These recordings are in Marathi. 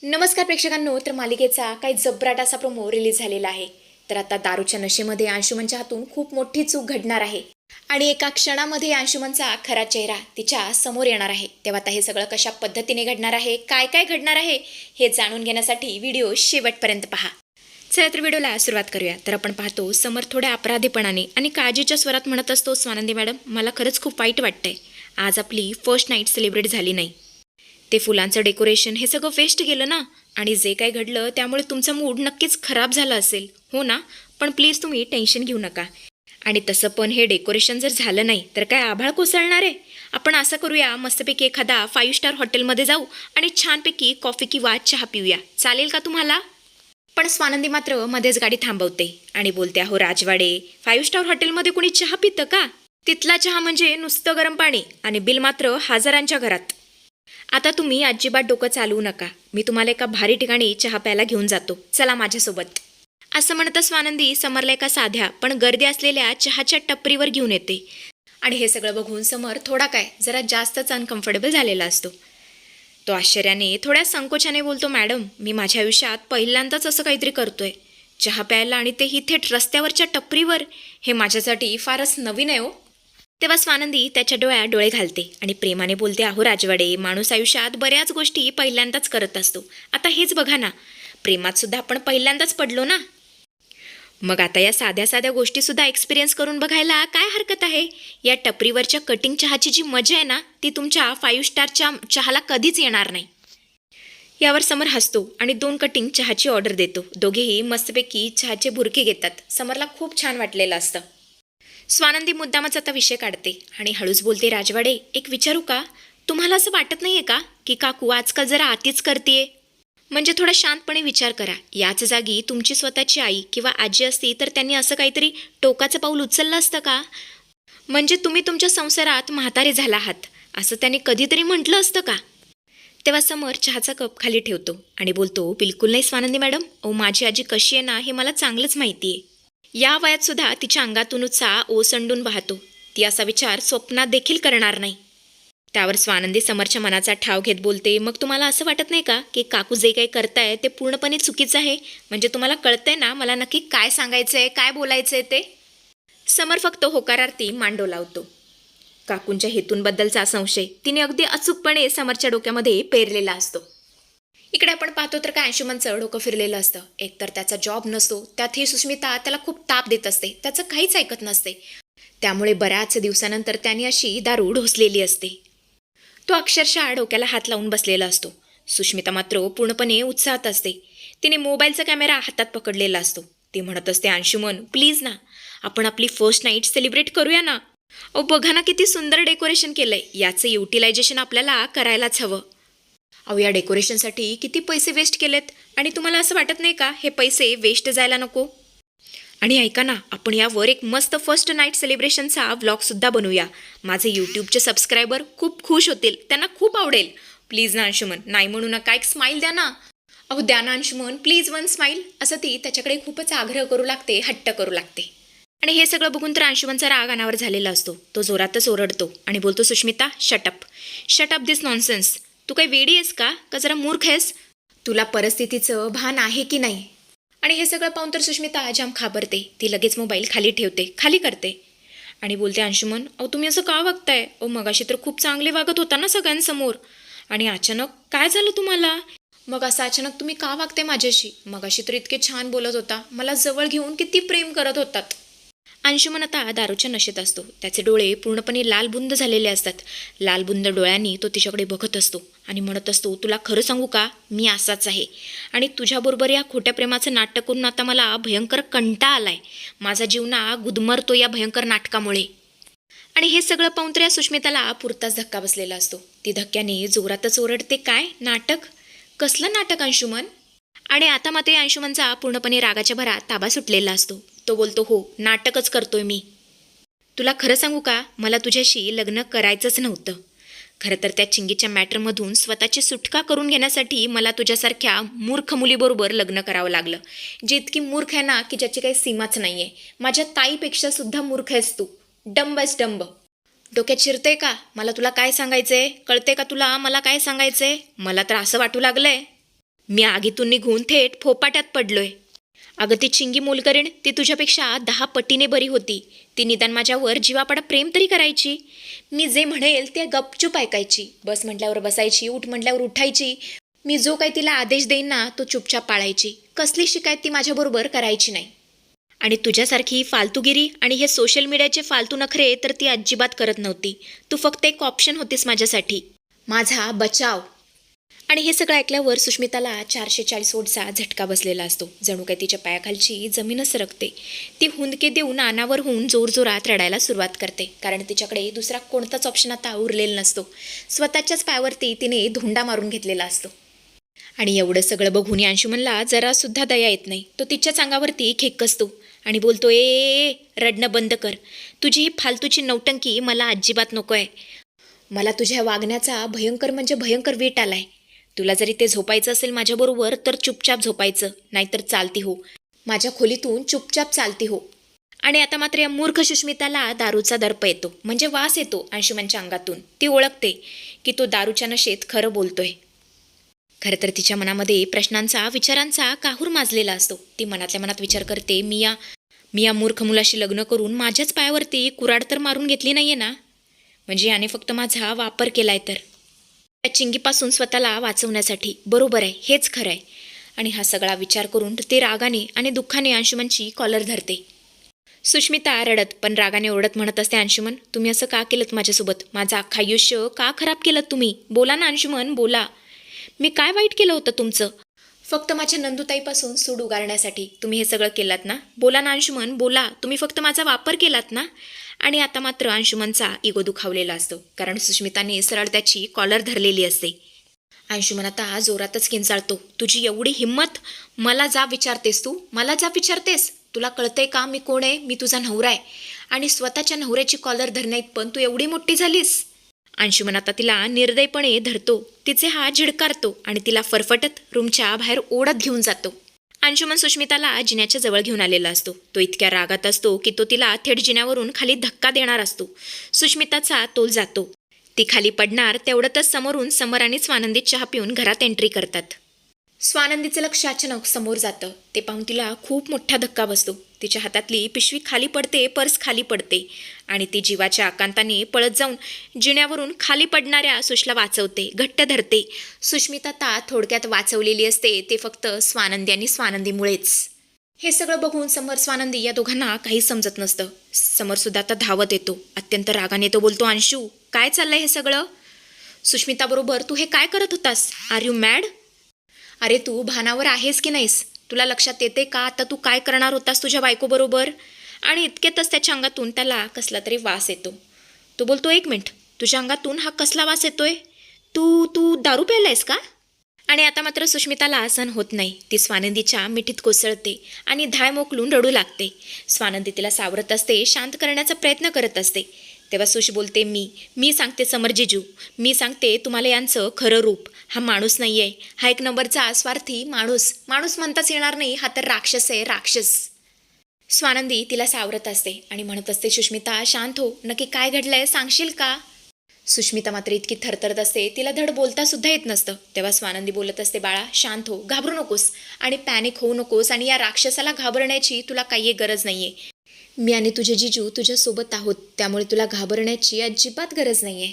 नमस्कार प्रेक्षकांनो, तर मालिकेचा काही जबराट असा प्रोमो रिलीज झालेला आहे. तर आता दारूच्या नशेमध्ये अंशुमनच्या हातून खूप मोठी चूक घडणार आहे आणि एका क्षणामध्ये अंशुमनचा खरा चेहरा तिच्या समोर येणार आहे. तेव्हा आता हे सगळं कशा पद्धतीने घडणार आहे, काय काय घडणार आहे हे जाणून घेण्यासाठी व्हिडिओ शेवटपर्यंत पहा. चला तर व्हिडिओला सुरुवात करूया. तर आपण पाहतो समर थोड्या अपराधीपणाने आणि काळजीच्या स्वरात म्हणत असतो, स्वानंदी मॅडम, मला खरंच खूप वाईट वाटतंय. आज आपली फर्स्ट नाईट सेलिब्रेट झाली नाही. ते फुलांचं डेकोरेशन हे सगळं वेस्ट गेलं ना, आणि जे काही घडलं त्यामुळे तुमचा मूड नक्कीच खराब झाला असेल, हो ना? पण प्लीज तुम्ही टेन्शन घेऊ नका. आणि तसं पण हे डेकोरेशन जर झालं नाही तर काय आभाळ कोसळणार आहे? आपण असं करूया, मस्तपैकी एखादा 5 स्टार हॉटेलमध्ये जाऊ आणि छानपैकी कॉफी किंवा चहा पिऊया. चालेल का तुम्हाला? पण स्वानंदी मात्र मध्येच गाडी थांबवते आणि बोलते, अहो राजवाडे, 5 स्टार हॉटेलमध्ये कोणी चहा पितं का? तिथला चहा म्हणजे नुसतं गरम पाणी आणि बिल मात्र हजारांच्या घरात. आता तुम्ही अजिबात डोकं चालवू नका. मी तुम्हाला एका भारी ठिकाणी चहा प्यायला घेऊन जातो. चला माझ्यासोबत. असं म्हणतं स्वानंदी समरला एका साध्या पण गर्दी असलेल्या चहाच्या टपरीवर घेऊन येते. आणि हे सगळं बघून समर थोडा काय जरा जास्तच अनकम्फर्टेबल झालेला असतो. तो आश्चर्याने थोड्या संकोचाने बोलतो, मॅडम, मी माझ्या आयुष्यात पहिल्यांदाच असं काहीतरी करतोय. चहा प्यायला आणि तेही थेट रस्त्यावरच्या टपरीवर. हे माझ्यासाठी फारच नवीन आहे हो. तेव्हा स्वानंदी त्याच्या डोळ्यात डोळे घालते आणि प्रेमाने बोलते, अहो राजवाडे, माणूस आयुष्यात बऱ्याच गोष्टी पहिल्यांदाच करत असतो. आता हेच बघा ना, प्रेमात सुद्धा आपण पहिल्यांदाच पडलो ना. मग आता या साध्या साध्या गोष्टीसुद्धा एक्सपिरियन्स करून बघायला काय हरकत आहे? या टपरीवरच्या कटिंग चहाची जी मजा आहे ना, ती तुमच्या 5 स्टारच्या चहाला कधीच येणार नाही. यावर समर हसतो आणि 2 कटिंग चहाची ऑर्डर देतो. दोघेही मस्तपैकी चहाचे बुरके घेतात. समरला खूप छान वाटलेलं असतं. स्वानंदी मुद्दामच आता विषय काढते आणि हळूच बोलते, राजवाडे, एक विचारू का? तुम्हाला असं वाटत नाहीये का की काकू आजकाल जरा आतीच करतेय? म्हणजे थोडा शांतपणे विचार करा. याच जागी तुमची स्वतःची आई किंवा आजी असती तर त्यांनी असं काहीतरी टोकाचं पाऊल उचललं असतं का? म्हणजे तुम्ही तुमच्या संसारात म्हातारे झाला आहात असं त्यांनी कधीतरी म्हटलं असतं का? तेव्हा समर चहाचा कप खाली ठेवतो आणि बोलतो, बिलकुल नाही स्वानंदी मॅडम. माझी आजी कशी आहे ना हे मला चांगलंच माहिती आहे. या वयात सुद्धा तिच्या अंगातून उत्साह ओसंडून वाहतो. ती असा विचार स्वप्नात देखील करणार नाही. त्यावर स्वानंदी समरच्या मनाचा ठाव घेत बोलते, मग तुम्हाला असं वाटत नाही का की काकू जे काही करताय ते पूर्णपणे चुकीचं आहे? म्हणजे तुम्हाला कळतंय ना मला नक्की काय सांगायचंय, काय बोलायचंय ते? समर फक्त होकारार्थी मांडो लावतो. काकूंच्या हेतूंबद्दलचा संशय तिने अगदी अचूकपणे समरच्या डोक्यामध्ये पेरलेला असतो. इकडे आपण पाहतो तर काय, अंशुमनचं डोकं फिरलेलं असतं. एकतर त्याचा जॉब नसतो, त्यातही सुष्मिता त्याला खूप ताप देत असते, त्याचं काहीच ऐकत नसते. त्यामुळे बऱ्याच दिवसानंतर त्याने अशी दारू ढोसलेली असते. तो अक्षरशः डोक्याला हात लावून बसलेला असतो. सुष्मिता मात्र पूर्णपणे उत्साहात असते. तिने मोबाईलचा कॅमेरा हातात पकडलेला असतो. ती म्हणत असते, अंशुमन प्लीज ना, आपण आपली फर्स्ट नाईट सेलिब्रेट करूया ना. बघा ना किती सुंदर डेकोरेशन केलंय. याचं युटिलायझेशन आपल्याला करायलाच हवं. या डेकोरेशनसाठी किती पैसे वेस्ट केलेत आणि तुम्हाला असं वाटत नाही का हे पैसे वेस्ट जायला नको? आणि ऐका ना, आपण यावर एक मस्त फर्स्ट नाईट सेलिब्रेशनचा व्लॉगसुद्धा बनवूया. माझे यूट्यूबचे सबस्क्रायबर खूप खुश होतील, त्यांना खूप आवडेल. प्लीज ना अंशुमन, नाही म्हणू नका, एक स्माईल द्या ना. द्या ना अंशुमन, प्लीज 1 स्माईल. असं ती त्याच्याकडे खूपच आग्रह करू लागते, हट्ट करू लागते. आणि हे सगळं बघून तर अंशुमनचा राग अनावर झालेला असतो. तो जोरातच ओरडतो आणि बोलतो, सुष्मिता, शट अप दिस नॉनसेन्स. तू काही वेडी आहेस का जरा मूर्ख आहेस? तुला परिस्थितीचं भान आहे की नाही? आणि हे सगळं पाहून तर सुष्मिता जाम घाबरते. ती लगेच मोबाईल खाली करते आणि बोलते, अंशुमन, तुम्ही असं का वागताय? मगाशी तर खूप चांगले वागत होता ना सगळ्यांसमोर, आणि अचानक काय झालं तुम्हाला? मग असं अचानक तुम्ही का वागताय माझ्याशी? मगाशी तर इतके छान बोलत होता, मला जवळ घेऊन किती प्रेम करत होतात. अंशुमन आता दारूच्या नशेत असतो. त्याचे डोळे पूर्णपणे लालबुंद झालेले असतात. लालबुंद डोळ्यांनी तो तिच्याकडे बघत असतो आणि म्हणत असतो, तुला खरं सांगू का, मी असाच आहे. आणि तुझ्याबरोबर या खोट्या प्रेमाचं नाटक करून आता मला भयंकर कंटाळा आलाय. माझा जीव ना गुदमरतो या भयंकर नाटकामुळे. आणि हे सगळं पाहून तर या सुष्मिताला पुरताच धक्का बसलेला असतो. ती धक्क्याने जोरातच ओरडते, काय नाटक? कसलं नाटक अंशुमन? आणि आता मात्र या अंशुमनचा पूर्णपणे रागाच्या भरात ताबा सुटलेला असतो. तो बोलतो, हो, नाटकच करतोय मी. तुला खरं सांगू का, मला तुझ्याशी लग्न करायचंच नव्हतं. खरं तर त्या चिंगीच्या मॅटरमधून स्वतःची सुटका करून घेण्यासाठी मला तुझ्यासारख्या मूर्ख मुलीबरोबर लग्न करावं लागलं. जी इतकी मूर्ख आहे ना की ज्याची काही सीमाच नाही आहे. माझ्या ताईपेक्षा सुद्धा मूर्ख आहेस तू. डंब आहेस, डंब. डोक्यात शिरतंय का? मला तुला काय सांगायचंय? कळते का तुला मला काय सांगायचंय? मला तर असं वाटू लागलंय मी आगीतून निघून थेट फोपाट्यात पडलोय. अगं ती चिंगी मोलकरीण ती तुझ्यापेक्षा 10 पटीने बरी होती. ती निदान माझ्यावर जीवापाडा प्रेम तरी करायची. मी जे म्हणेल ते गपचूप ऐकायची. बस म्हटल्यावर बसायची, उठ म्हटल्यावर उठायची. मी जो काही तिला आदेश देईन ना तो चुपचाप पाळायची. कसली शिकायत ती माझ्याबरोबर करायची नाही. आणि तुझ्यासारखी फालतूगिरी आणि हे सोशल मीडियाचे फालतू नखरे तर ती अजिबात करत नव्हती. तू फक्त एक ऑप्शन होतीस माझ्यासाठी, माझा बचाव. आणि हे सगळं ऐकल्यावर सुष्मिताला 440 वोल्टचा झटका बसलेला असतो. जणू काय तिच्या पायाखालची जमीनच सरकते. ती हुंदके देऊन अनावर होऊन जोरजोरात रडायला सुरुवात करते. कारण तिच्याकडे दुसरा कोणताच ऑप्शन आता उरलेला नसतो. स्वतःच्याच पायावरती तिने धोंडा मारून घेतलेला असतो. आणि एवढं सगळं बघून अंशुमनला जरासुद्धा दया येत नाही. तो तिच्याच अंगावरती खेकसतो आणि बोलतो, ए रडणं बंद कर. तुझी ही फालतूची नौटंकी मला अजिबात नको आहे. मला तुझ्या वागण्याचा भयंकर म्हणजे भयंकर वीट आलाय. तुला जरी ते झोपायचं असेल माझ्याबरोबर तर चुपचाप झोपायचं, नाहीतर चालती हो. माझ्या खोलीतून चुपचाप चालती हो. आणि आता मात्र या मूर्ख सुष्मिताला दारूचा दर्प येतो, म्हणजे वास येतो अंशुमनच्या अंगातून. ती ओळखते की तो दारूच्या नशेत खरं बोलतोय. खरं तर तिच्या मनामध्ये प्रश्नांचा, विचारांचा काहूर माजलेला असतो. ती मनातल्या मनात विचार करते, मी या मूर्ख मुलाशी लग्न करून माझ्याच पायावरती कुऱ्हाड तर मारून घेतली नाहीये ना. म्हणजे याने फक्त माझा वापर केलाय तर त्या चिंगीपासून स्वतःला वाचवण्यासाठी. बरोबर आहे, हेच खरं आहे. आणि हा सगळा विचार करून ते रागाने आणि दुःखाने अंशुमनची कॉलर धरते. सुष्मिता रडत पण रागाने ओरडत म्हणत असते, अंशुमन तुम्ही असं का केलं माझ्यासोबत? माझं अख्खं आयुष्य का खराब केलं तुम्ही? बोला ना अंशुमन, बोला. मी काय वाईट केलं होतं तुमचं? फक्त माझ्या नंदुताईपासून सूड उगारण्यासाठी तुम्ही हे सगळं केलात ना? बोला ना अंशुमन, बोला. तुम्ही फक्त माझा वापर केलात ना? आणि आता मात्र अंशुमनचा इगो दुखावलेला असतो, कारण सुष्मिताने सरळ त्याची कॉलर धरलेली असते. अंशुमन आता जोरातच किंचाळतो, तुझी एवढी हिंमत? मला जा विचारतेस तू? मला जा विचारतेस? तुला कळतंय का मी कोण आहे? मी तुझा नवरा आहे. आणि स्वतःच्या नवऱ्याची कॉलर धरण्यात पण तू एवढी मोठी झालीस? अंशुमन आता तिला निर्दयपणे धरतो, तिचे हात झिडकारतो आणि तिला फरफटत रूमच्या बाहेर ओढत घेऊन जातो. अंशुमन सुष्मिताला जिन्याच्या जवळ घेऊन आलेला असतो. तो इतक्या रागात असतो की तो तिला थेट जिन्यावरून खाली धक्का देणार असतो. सुष्मिताचा तोल जातो. ती खाली पडणार तेवढ्यातच समोरून समर आणि स्वानंदी चहा पिऊन घरात एंट्री करतात. स्वानंदीचं लक्ष अचानक समोर जातं. ते पाहून तिला खूप मोठा धक्का बसतो. तिच्या हातातली पिशवी खाली पडते, पर्स खाली पडते आणि ती जीवाच्या आकांताने पळत जाऊन जिन्यावरून खाली पडणाऱ्या सुशला वाचवते, घट्ट धरते. सुष्मिता आता थोडक्यात वाचवलेली असते ते फक्त स्वानंदी आणि स्वानंदीमुळेच. हे सगळं बघून समर, स्वानंदी या दोघांना काही समजत नसतं. समरसुद्धा आता धावत येतो. अत्यंत रागाने तो बोलतो, अंशू काय चाललंय हे सगळं? सुष्मिताबरोबर तू हे काय करत होतास? Are you mad? अरे तू भानावर आहेस की नाहीस? तुला लक्षात येते का आता तू काय करणार होतास तुझ्या बायकोबरोबर? आणि इतक्यातच त्याच्या अंगातून त्याला कसला तरी वास येतो. तो बोलतो, एक मिनिट, तुझ्या अंगातून हा कसला वास येतोय? तू तू दारू प्यायलायस का? आणि आता मात्र सुष्मिताला सहन होत नाही. ती स्वानंदीच्या मिठीत कोसळते आणि धाय मोकलून रडू लागते. स्वानंदी तिला सावरत असते, शांत करण्याचा प्रयत्न करत असते. तेव्हा सुश बोलते, मी सांगते समर जिजू, मी सांगते तुम्हाला यांचं खरं रूप. हा माणूस नाही आहे, हा एक नंबरचा स्वार्थी माणूस म्हणताच येणार नाही, हा तर राक्षस आहे, राक्षस. स्वानंदी तिला सावरत असते आणि म्हणत असते, सुष्मिता शांत हो, नक्की काय घडलंय सांगशील का? सुष्मिता मात्र इतकी थरथरत असते, तिला धड बोलता सुद्धा येत नसतं. तेव्हा स्वानंदी बोलत असते, बाळा शांत हो, घाबरू नकोस आणि पॅनिक होऊ नकोस आणि या राक्षसाला घाबरण्याची तुला काही गरज नाहीये. मी आणि तुझे जिजू तुझ्यासोबत आहोत, त्यामुळे तुला घाबरण्याची अजिबात गरज नाहीये.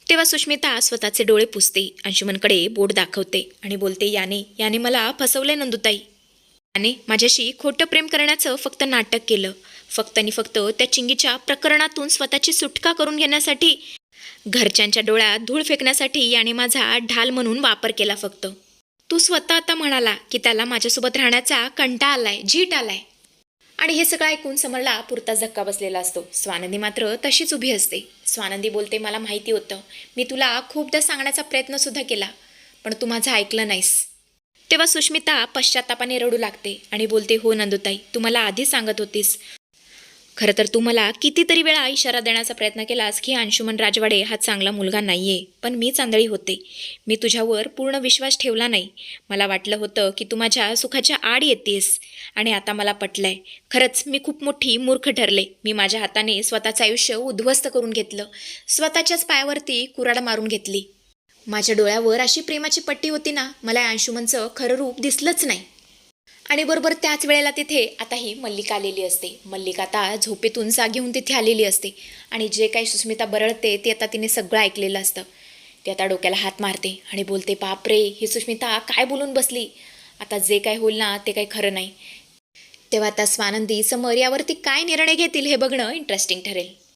तेव्हा सुष्मिता स्वतःचे डोळे पुसते, अंशुमनकडे बोट दाखवते आणि बोलते, याने मला फसवलंय नंदुताई. याने माझ्याशी खोटं प्रेम करण्याचं फक्त नाटक केलं. फक्त आणि फक्त त्या चिंगीच्या प्रकरणातून स्वतःची सुटका करून घेण्यासाठी, घरच्यांच्या डोळ्यात धूळ फेकण्यासाठी याने माझा ढाल म्हणून वापर केला फक्त. तू स्वतः आता म्हणाला की त्याला माझ्यासोबत राहण्याचा कंटाळा आलाय, झीट आलाय. आणि हे सगळं ऐकून समरला पुरता धक्का बसलेला असतो. स्वानंदी मात्र तशीच उभी असते. स्वानंदी बोलते, मला माहिती होतं, मी तुला खूपदा सांगण्याचा प्रयत्न सुद्धा केला, पण तू माझं ऐकलं नाहीस. तेव्हा सुष्मिता पश्चात्तापाने रडू लागते आणि बोलते, हो नंदुताई, तू मला आधी सांगत होतीस. खरं तर तू मला कितीतरी वेळा इशारा देण्याचा प्रयत्न केलास की अंशुमन राजवाडे हा चांगला मुलगा नाहीये, पण मी चांदळी होते. मी तुझ्यावर पूर्ण विश्वास ठेवला नाही. मला वाटलं होतं की तू माझ्या सुखाच्या आड येतेस आणि आता मला पटलंय. खरंच मी खूप मोठी मूर्ख ठरले. मी माझ्या हाताने स्वतःचं आयुष्य उद्ध्वस्त करून घेतलं, स्वतःच्याच पायावरती कुऱ्हाड मारून घेतली. माझ्या डोळ्यावर अशी प्रेमाची पट्टी होती ना, मला अंशुमनचं खरं रूप दिसलंच नाही. आणि बरोबर त्याच वेळेला तिथे आता ही मल्लिका आलेली असते. मल्लिका आता झोपेतून जागी होऊन तिथे आलेली असते आणि जे काही सुस्मिता बरळते ते आता तिने सगळं ऐकलेलं असतं. ती आता डोक्याला हात मारते आणि बोलते, बापरे, ही सुस्मिता काय बोलून बसली. आता जे काय होईल ना ते काही खरं नाही. तेव्हा आता स्वानंदी समर यावरती काय निर्णय घेतील हे बघणं इंटरेस्टिंग ठरेल.